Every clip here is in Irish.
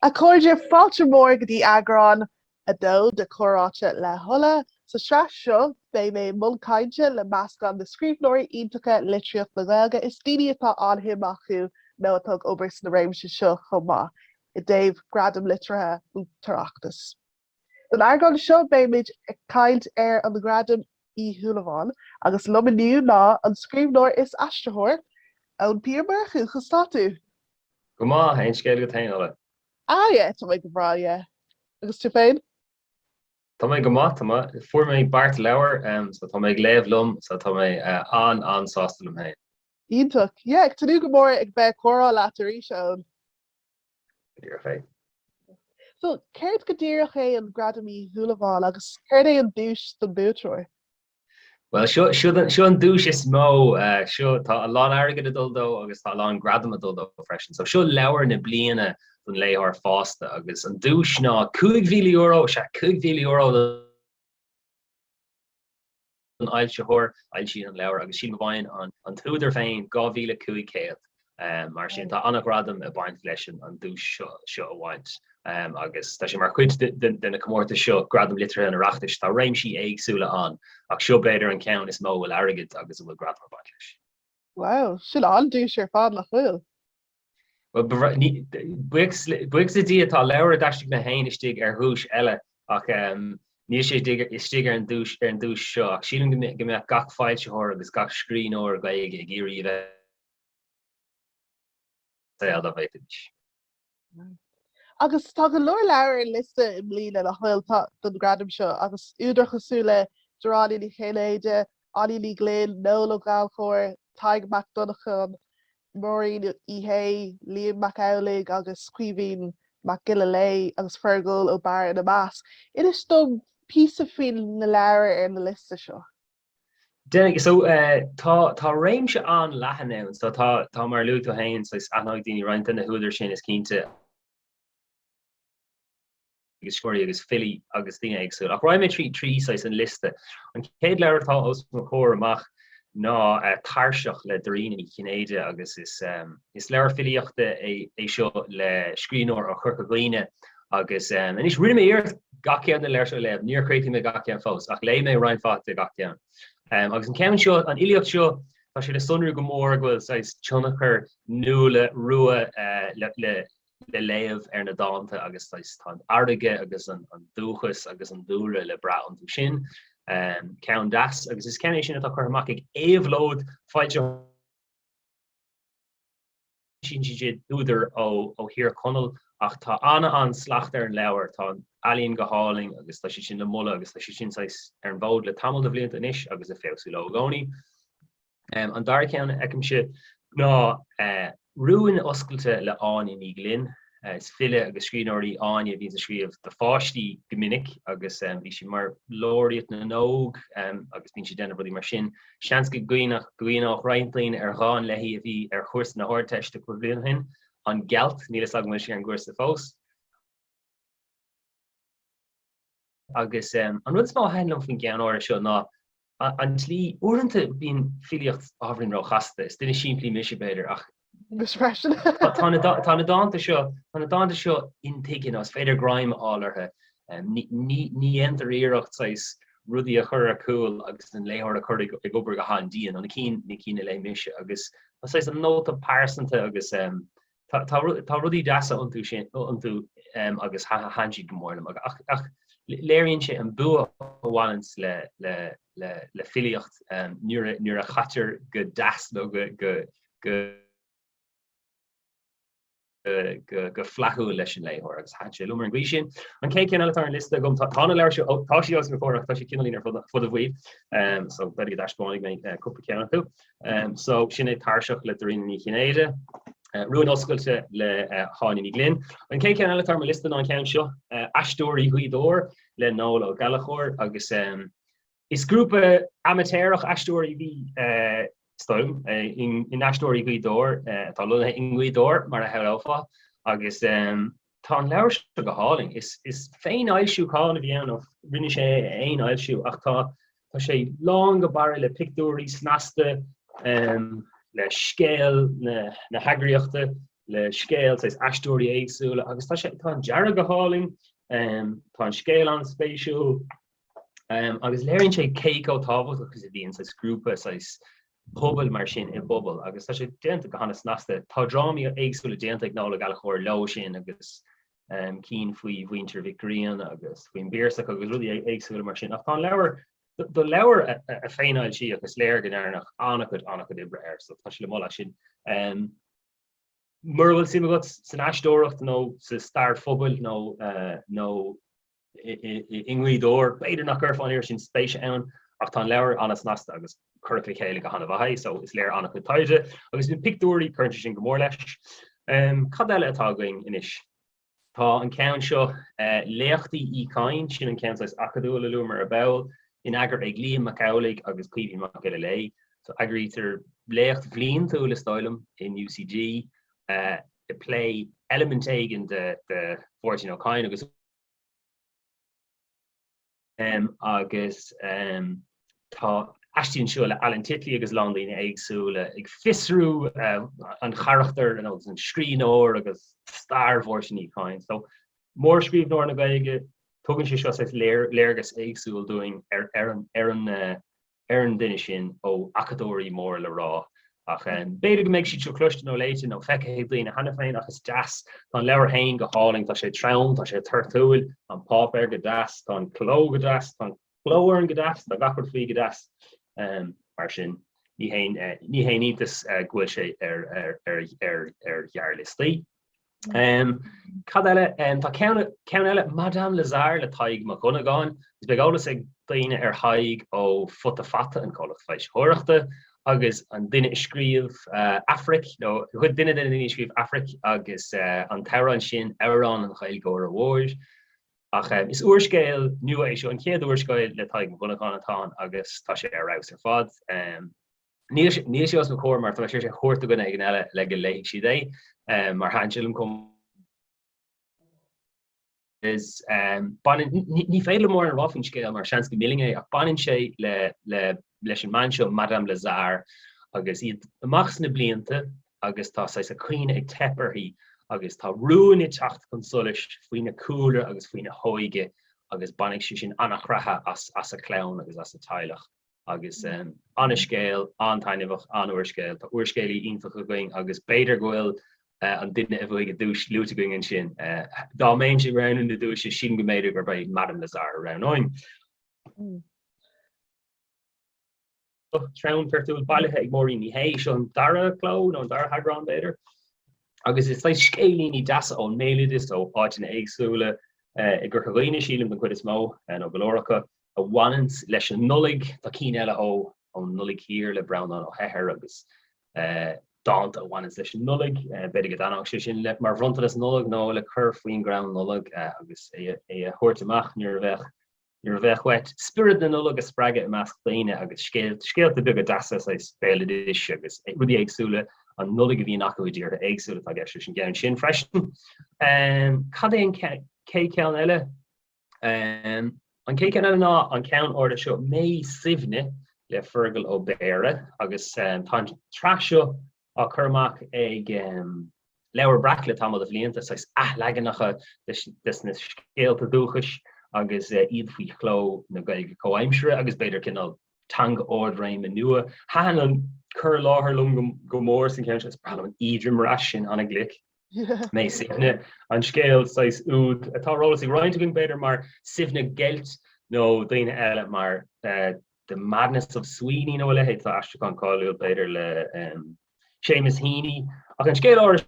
A chuirde fáilte mór go dtí agrán a dó de choráte le thola sa seaas seo bé mé mulcainte le meascán de scríbnóirí iontacha litríocht na Gaeilge is daoine atá anthim acu nó atá obers na réimse seo chomá I dtaobh gradam litrathe útarachtas. Don argáin seo bé méid ag caint ar an gradam í Shúilleabháin agus lumaniu ná an scríbnóir is aisteoir ón Píor Murchú chustatú. Go maith hain scéal go tain ala. Yeah, tá mé go bhrá, yeah. Agus tú féin? Tá mé go maith fuair mé bart leabhar so tá mé léamh lum so tá mé an sástalm hain. Ionach, yeah, ag tanú go mór ag bheith chorá látarí seón. Dtír fé. So, céirt go dtíreach é an gradam í Shúilleabháin agus céirt é an dúis don búteoir? Well, seo an dúis is mó, seo tá a lán airgad a duldó agus tá lán gradam a duldó freisin. So seo leabhar na bliana don léthar fásta agus an dúis ná €2,000 se €2,000 an ailseoir ailsí an leabhar agus Shúilleabháin an túidir féin 2,500 mar sin tá anna gradam a baint leis an dúis seo a bhaint. Agus tá sé mar chuid denna comórta seo gradam litrathe an reachtais tá réimsí éagsúla an ach seo beidir an ceann is mó bhfuil airgid agus bhfuil gradam a baint leis. Wow, sin an dúis ar fád nach bhfuil. Well, buic sa dí atá leabhar daistigh na hain istigh ar thuais eile ach níos sé istigh ar an dúis seo ach sílim go mbeadh gach fáilteoir agus gach scríbhneoir Gaeilge ag iarraí bheith a bheith. Agus tá go leor leabhar in liste I mbliana le hfuil don gradam seo agus úidir chosúla Doránaí ní chéiléide, Aní ní Glynn, Nóla Gaelchóir, Taig MacDonachan, Maureen Ihé, Liam MacAulig agus Cuimhín MacGillalay agus Fergal ó Bar in a Maas. Inis dom písa fin na leabhar ar na liste seo. So tá réimse an leathan so tá mar luú hain so is anag daoine roiint na húidir sin is cínte agus scorí agus fili agus daoine agsúil. Ach roiim mé trí sais an liste. An céad leabhar tá os na chóir amach ná tarseach le doíine Chinéide agus is leabhar filiochta é seo le scríbhneoir ó chur glíine agus and is rinne mé ar gaceann na leir seo le níor chréití mé gaceann fós ach lé mé roiin fáte gaceann. Agus an ceann seo an iliocht seo tá sé le sunrú go mór gohfuil sais tionachar nua rua le léamh ar na dáanta agus tá airdige agus an dúchas agus an dúra le bra an tú sin. Ceann das agus is ceann sin atá chuir amach ag éamhlód fáilte sin siad úidir ó hir conal ach tá anna an slacht ar an leabhar tá alíonn go háling agus tá sé sin le mula agus tá sé sin ar an bhód le tamil de bblianta inis agus a féosú le gcónaí. An dar ceann eicimse ná ruúin oscailte le Áine ní Glynn is fille agus scríbhneoirí Áine bhíonn a scríomh de fáistí go minic agus bhí si mar lóiríocht na nóg agus bhíonn si déanamh rudí mar sin seans go gcuoinach roiintlainn ar gháin leithí a bhí ar chuas na háirteiste go bhfuil hin an gelt nílas agam sé an gcuirsa fós. Agus an rud smá henlam faoin ceann seo ná an tlí uaireanta bíonn filiocht ábhairn rá chasta is duine siimplí misibéidir ach tá na dáanta seo intaigin as féidir graim álartha ní entar iirecht sais rudí a chur a cool agus an léthir a chur ag obair go handíon an ní cíine le mise agus sais an nóta pásanta agus tá rudí deasa an tú sin an tú agus hansi go mórlam ach léironn sé an bua bhhaint le filiocht nuair a chatar go das nó go flaú leis an léthir agus hat sé lumar an gcuí sin. An cé ceann eile an liste gom tána leir tá sí os before tá sé cinelín ar fud a bhuiomh so beidir daspáinnig mé cúpa ceanna tú. So sin é tarseach le doíine ní Chinéide. Ruúin oscailte le Áine ní Glynn. An cé ceann eile tar liste an ceann seo aisteoirí Ghuidóir le Nóla Gaelchóir agus is grúpa amatéireach aisteoirí bhí Stom in aisteoirí Ghuidóir tá luthe in Ghuidóir mar a healfa agus tá an leabhar go háling is féin ailsiú cáin a bhíanamh rinne sé aon ailsiú ach tá sé lán go bar le picúirí snasta le scéal na heagriíochta le scéal sais astóí éagsúla agus tá sé tá deara go háling tá scéal an spéisiú agus léironn sé céic ó tábhacht agus a bhíonn sais grúpa sais pobl mar sin I bubble agus tá sé déanta go hanas nasta tá drámaí éagsúla déanta ag nála gal chóir lo sin agus cín faoi bhaintear Victorian agus faoin bírsach agus rudí éagsúla mar sin ach tá leabhar do leabhar a féináil si agus léir gan airnach annachchud ibre air so tá sé le molla sin Murhfuil si go san astóireacht nó sa star fphobal nó inghuidóir beidir nach gur fáinir sin spéise ann ach tá leabhar anas nasta agus curricula chéile go hanna bhaid so is léir annachchud taide agus bhín pictúirí chuinte sin go mór leis cad eile atá going inis Tá an ceann seo léachtaí Eoin sin an ceann acadúla lumar a bell in agur ag líon Macaulaigh agus cuimhín mac le lei so agriítar léocht bhlíon tú le stáilm in UCG I play element aigen de 14 Eoin agus agus tá astíonn seo le Alan Titley agus London éagsúla ag fisrú an charachtar an scríóir agus star version Eoin so mór scríbhnóir na gaige tugann sé seo léirgus éagsúil doing an duine sin ó acadóirí mór le rá ach beidir go méid si tro cluiste nó léite nó feice bliana hena féin agus deas tá leabhar hain go háling tá sé tram tá sé tartúil an pápéir go deas tá cló go deas tá chlóir go deas tá gachar faoi go deas mar sin ní haítas ghfuil sé ar ghearlistí. Cad eile tá ceann eile Madame Lazare le taig mar chunagáin is beálas ag daoine ar thaig ó fut a fata an cholah feis thuireachta agus an duine scríomh Afric nó chud duine duine scríomh Afric agus an teran sin Eoin an chailgóir a bhir ach is uorscéil nua é seo an chéad uorscéil le taig mar chunagáin atá agus tá sé arrás ar fad níl sé os na chóir mar tá sé chóirta gona ag an eile le go léigh si é mar hansilm kom is ní féile mór an rafin scéil mar seans go millinge ach banin sé le leis an manseo Madame Lazare agus iad amachs na blianta agus tá sais a cuioine ag tepperthaí agus tá ruúin I teacht chun solis faoine cúla agus faoine hóige agus banig sé sin annachratha as a clown agus as a teilech agus an scéil antainimhach an uorscéil tá uorscéilí ionfach a going agus beidir gohfuil an duine a bhfuige dúis luúta going an sin dá méon sé ran in na dúis sin go méidir gur bei Madame Lazare ran Eoin. Traun pertúil bailithe ag mórí ní hééis seo an dara cló nó an dara hagrán beidir agus is leis scélíní deasa ón mélidir ó áitina éagsúla I gur chaghine sílim an chuid is mó nó golóracha a bhaint leis an nullig tá cí eile ó an nullig hir le brown an ó heithir agus dáanta a bhaint leis an nullig beidir go danach sé sin le mar bhronta is nullig nó le chur faoin ground nullig agus é a thuirteach níor bheith wet spirit na nullig a spreige I measc léine agus scéalta beag a deasa sa spéileis agus rudí éagsúla an nullig a bhí nach goidíir a éagsúla tá geis sin gaan sin freisin. Cad é an cé ceann eile an cé ceann eile ná an ceann orda seo mé sibhne le fergal ó béire agus tá traseo a churmach ag leabhar bracla tá a bhblianta sais legannacha des na scéalta dúchas agus iad faoi chló na gaige comhaimsere agus beidir cinál tanga ordreim a nua han an cur láthir lum go mór sin ceann is bra an iadrim ras sin anna glic mé sibhne an scéal sais úd atá rólas ag roiinte going beidir mar sibhne gelt nó daoine eile mar the madness of Sweeney nó le héit tá astraán cáiliúil beidir le Seamus Heaney ach an scéal áir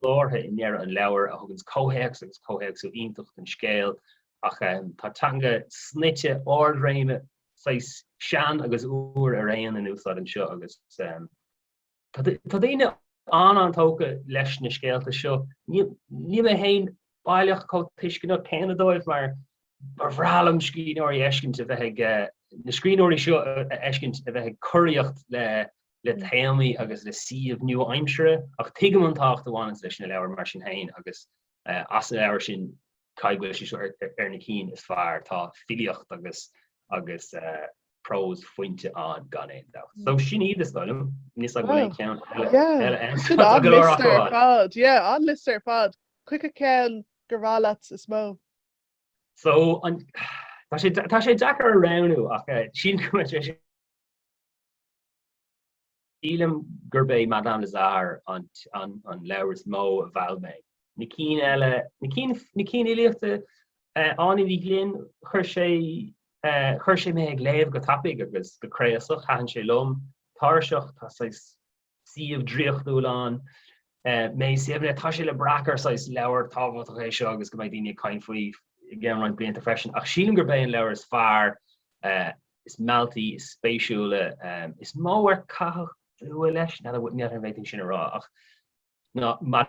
láthe in near an leabhar a thugann cóhéach agus cóhéach sú iontacht an scéal ach tá tanga snite ordréime sais sean agus úr a réan an úsá an seo agus tá daine an tóca leis na scéalta seo ní a hain bailach có tuiscin Canadóibh mar bhrálam scríóirí eiscint a bheith na scríóirí seo eiscint a bheith choíocht le téamaí agus le siomh nua aimsere ach tuigim an tácht amháin leis na leabhar mar sin hain agus as an leabhar sin caighfuil si seo ar na cín is fearr tá filiocht agus pros fointe an gan é da. So sin iad is dom, nis ag Oh, le count yeah. Sin on lister fad. Yeah, on lister fad. Quick a ken garalat is mo. So tá sé dachar aroundú ach sin Dílam gurbé Madame Lazar an lewers mó a bhilme. Na cín eile na cín éileachta ána bhí glynn chuir sé mé ag léamh go tapig agus go créasach chaan sé lom táirseach tá siomh dríochtúán mé siomhna tá sé le brachar leabhar tábhacht a seo agus go mbeidh daoine cain faoi gceann blianta freisin ach sílim gurbé an leabhar is fearr is melty is spéisiúla is móhar cathach leis na bhfuil near an bhéiting sin ará ach ná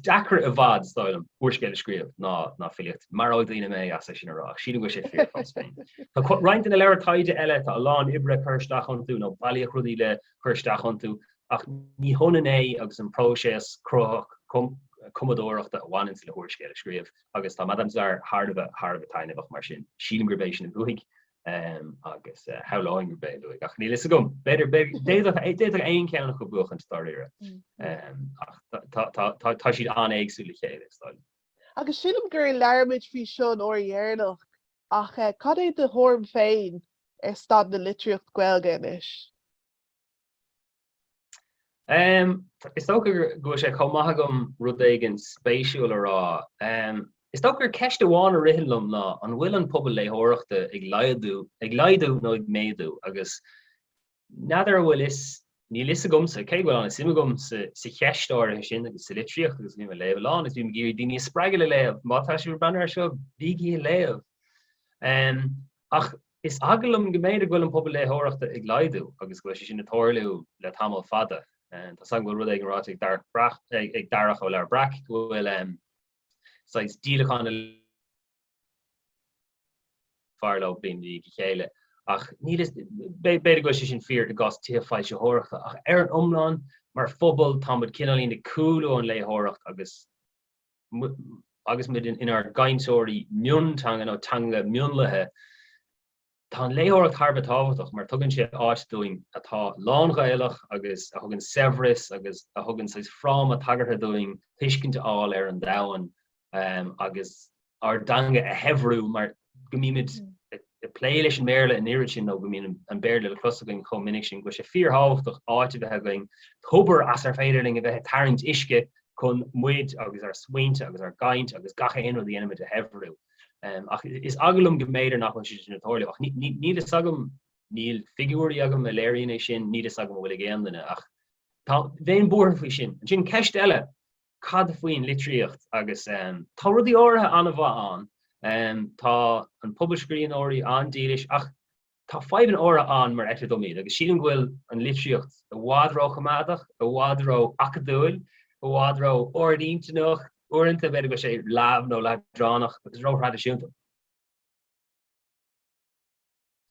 Dachar a bhd stáilm uorscéile scríomh ná filicht mar ádaine mé as sin ará sin go sé fear fan Spain. Tá roiint in le leabhar taide eile tá lán ibre chuirsteach an tú nó bailíoch rudí le chuirsteach an tú ach ní honan é agus an próséas croch commodóireachta bhhainn le uorscéile scríomh agus tá madam ar hard a tainebach mar sin sílim gurbéisisin an buig agus haláin gurbé luig ach ní is gom beidir déad aon ceannach go buach an staríire tá siad an éagsúla chéile stáil. Agus sílim gur leirmid fhí seo an ódhéarnach ach cad é de thorm féin ar stad na litríocht Gaeilge inis. Is tógur go sé chomthagam rud éigen spéisiúil ará. Is tógur ceiste bháin a rihinlumm ná an bhfuil an pobl léthireachta ag laidú nó ag méadú agus nádar bhfuil ní lis gomsa cé bhfuil an is imime sa cheistáir sin agus sa litríocht agus bhí léamh lán is bhí géir daoine spreige le léamh mátá siú bannar seo bíí léamh. Ach is agalm goméidir bhfuil an pobl léthireachta ag laidú agus go sin na tóirliú le tamil fada. Tá sang bhfuil rud ag rá ag darach ó leir brach bhfuil sais dílachán farlo blin die chéile ach ní is beidir go sin fear de gas tífáil se hóracha ach an omláin mar fphobal támod cinálín de coolú an léthireacht agus mid in ar gainsóirí miúntanga nó tanga miúnlathe tá léthireacht thar táhaach mar tugann sé áitúing atá lánghaileach agus a thugann severis agus a thugann sais frám a tagartha doing tuiscinnte áil ar an dahan agus ar danga a hebrú mar gomíid a pléiles an méle in iiri sin nó gomín an béirle le closaing chomininic sin go sé fíorthach áite bheit going thubar as ar féidirling a bheit tarint isce chun muid agus ar swainte agus ar gaint agus gacha in the enemy a hebrú. Is agalum geméidir nach sin natóirle ach ní is agam níl figurí agam a léiríon sin ní is agam bhfuil géanana ach tá bhéon búr faoi sin ceist eile cad faoin litríocht agus tá rudí áirithe anna bh an tá an publiscríon óirí an dílis ach tá 5 óra an mar eitidomíid agus sílim bhfuil an litríocht a bhádró chamadach a bhádró acadúil a bhádró ordíntanach orintanta beidir go sé láb nó le dránach agus róhrad siúnta.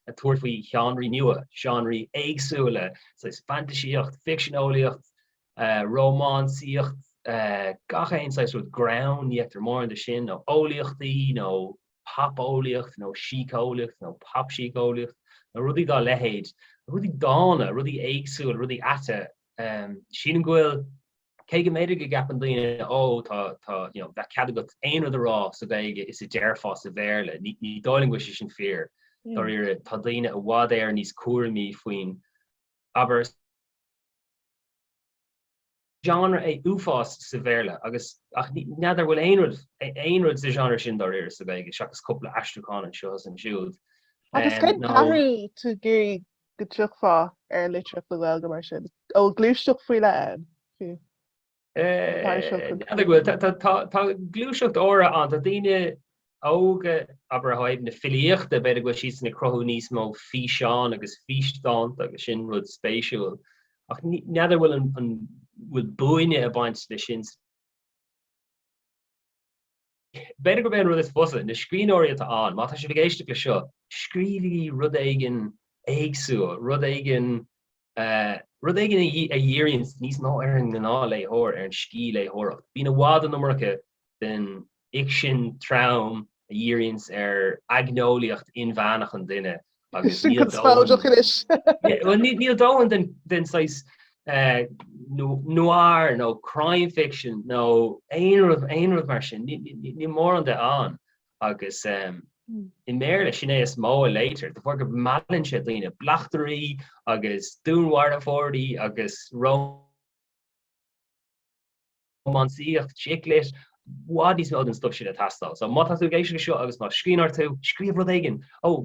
A tuair faoi seanraí nua, seanraí éagsúla, sais fantasíocht, fictionóíocht, románsíocht, gacha einsáis rud ground níachtar mór an de sin nó óíochtaí nó popóíocht nó síóíocht nó popsíóíocht nó rudí dá lehéid rudí dána rudí éagsúil rudí ata sin ghfuil cé go méidir go gapan daine tá bheit cad go aon rá sa bheige is i deirfá sa bhéirle ní dáling go sin fear tá daine a bhád éir níos cuairmí faoin aber genre é úfás sa bhéirle agus ach neidir bhfuil aonrad sa genre sin doir sa bheith seachas coppla astruáin an seo an siúd. Agus cén taú tú géirí go tuachfá ar litre fa bhil go mar sin ó glúisteach faoi le an. Tá glúiseacht óra an tá daine óga aber haib na filiochta beidir go sí na crothú níos mó fí seán agus fístánt agus sin rud spéisiúil ach neidir bhfuil an bhfuil buine a baint le sin. Beidir go ben rud is fusa na scríóirí atá an má tá sé bhgéiste le seo scríbhí rud éigen éagsú rud éigen a dhéironn níos ná ar an gná léthir ar an cí léthireacht. Bhí na bhád an nómaracha den ic sin trám a dhéirins agnóliacht inmheannach an duine agus Sin go spáideach is. níl dóhan den sais noir nó crime fiction nó aonrad mar sin ní mór an de an agus in méle sinné is mó later de for go malin se lína blachtarí agus dúnhar fóí agus romansíocht chicklit wadís me an stuff sin a tastal. So mat tú géisi seo agus má scríar tú scríb rud aigen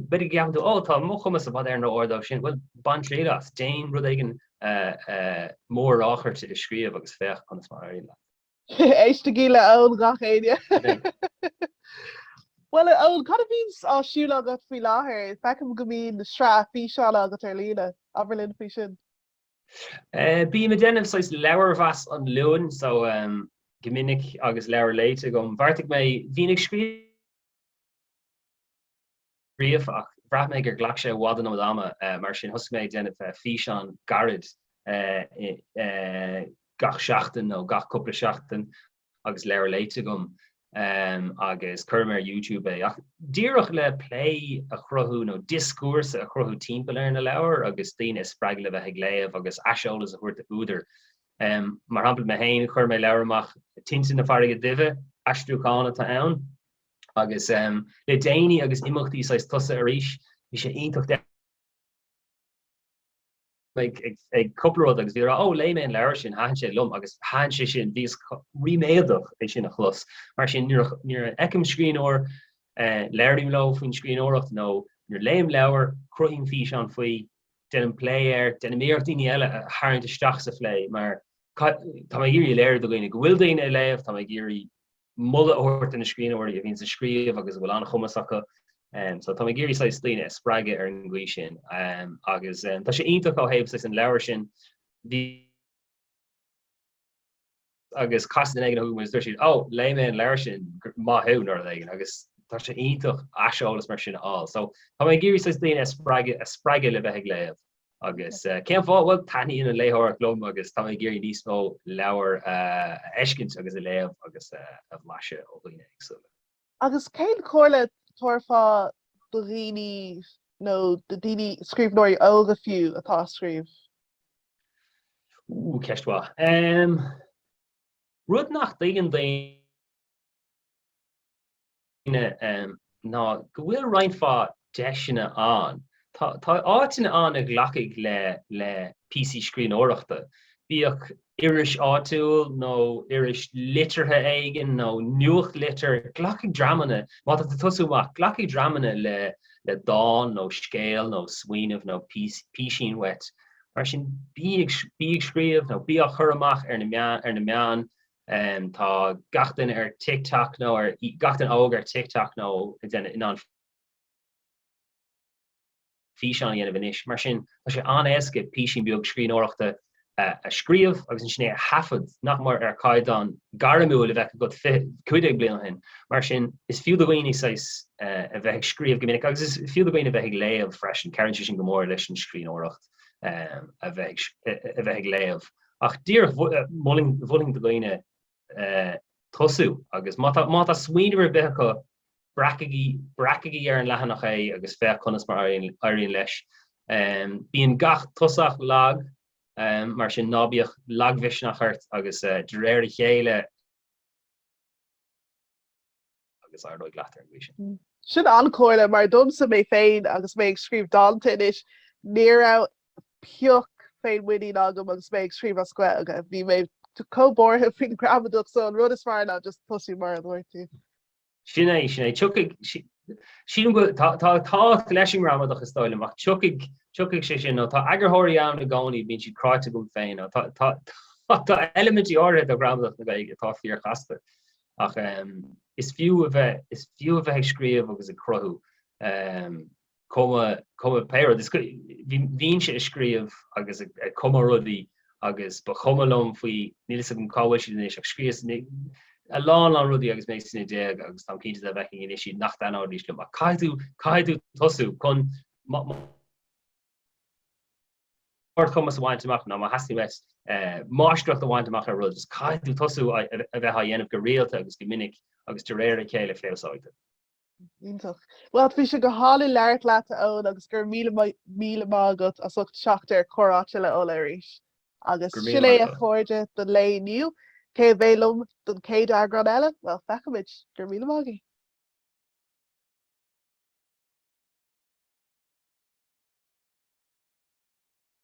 bid gan tú tá mo chumas a bad ar na ordah sin well ban trédas Jane rud aigen mór áchar te de scríb agus fech an mar ile. Éiste gíle ón gach éide. Well ón cad vís á siúla agat fao láthair, fecham go mín na srá fí seála agat ar lína Aberlin fao sin. Bí me denmh sais lewer vas an loon so geminnig agus lewer leite gom wartig mei vínig skrief bra me gur glach sé waden no dame mar sin hus mei den fi an garid gach schachten no gach couple schachten agus lewer leite gom agus kurmer YouTube Dierach le play a chrohu no discourse a chrohu timpel er na lewer agus dine spragle we gléef agus asol is a hoort oeder. Mar hampel me heen chur me lewermach tinsin na farige dive astruúánna ta an agus le déine agus imachtaí sais tusa a ríis vi sé intocht ag couple agus vi le me leir sin han sé lom agus han sé sin vís riméadch é sin a chlos mar sin ní ekim screen or leirim lo fon screen oracht no nur leim lewer croin fi an foi den player den méartine eile a haint stach sa flé maar tá géri leir do goine gohfuildéine leif tá géri mulle oort in de screen or je vín ze skrief agus go an chomasaka so tá géri sa sline sprage ar an gwi sin agus tá sé intak á heb an lewer sin agus cast den egen hu si le me an leir sin ma hu nor igen agus tá sé intak asolas mar sin all so tá géri sa sline sprage le bheit léef agus cean fá bhfuil taí in léthir glom agus tá géirí níos mó leabhar eiscint agus a léamh agus a bhlaise ó líine agsúla. Agus céad chóirle tuairfá do rií nó de daoine scríbnóirí óga fiú atá scríb. Ceistá. Rud nach dagan daine ná go bhfuil roinnfá deisina an. Tá áitina an a ghlacaigh le PC screen óireachta. Bíoch iris áitiúil nó iris litirthe aigen nó nuach litir ghlacaigh dramana má tá tosúach ghlacaigh dramana le dáin nó scéal nó smaoinemh nó písín wet. Mar sin bíag scríomh nó bíoch churamach ar na meán tá gachtain ar TikTok nó ar gachtain óg ar TikTok nó in an fi an inis mar sin sé an eske pisin biog screen orachta a skrief agus in sné hafud nach mar ar caiid an garmúle ve got cuidig bli hin mar sin is fiú doine seis a bheith skrief gomininic agus is fiú doine bheith léamh fresin Karen sin gomór leis an screen oracht a bheith léamh ach dír voling doine tosú agus má a swinwer be go bracaigí ar an lehanach é agus fé conas mar airíonn leis. Bíon gach tosach lag mar sin nábíoch laghisnachart agus réir chéile agus ardóid letar an sin. Sin ancóile mar domsa mé féin agus mé scríb dáanta is ní pioch féin winní agam agus mé scríb a sque aga bhí mé cóbórthe fin grabadach so an rud is mar ná just tosú mar an bhirtí. Sinné sin go tá leising ramadach is stoile ach chuig sé sin tá agurthirí an na gáí bín si cráite go féin tá elementí áire a ramadach na gaige tá fíor chasta ach is fiú a bheith scríomh agus a crothú cuma péir hín se scríomh agus cuma rudí agus ba chumalom faoi nílas an cáhaisi ach scríos a lá an rudí agus méid sinna déag agus tá cinnte a bheith in isí nach an áirí le caiú tosú chun chumas a bhaintach ná hasí wes máistrucht a bhaintach a rud caiú tosú a bheith dhéanamh go réalta agus go minic agus de réir chéile fléáide. Ítach. Well bhí se go hála leir leat ón agus gur míle mágat a sucht seachtar choráte le óla éis. Agus Gur míle sin é a maith liom. chuirde don lé nniu, cé bhélum don céad agran eile, well fechaid gur míle mágaí.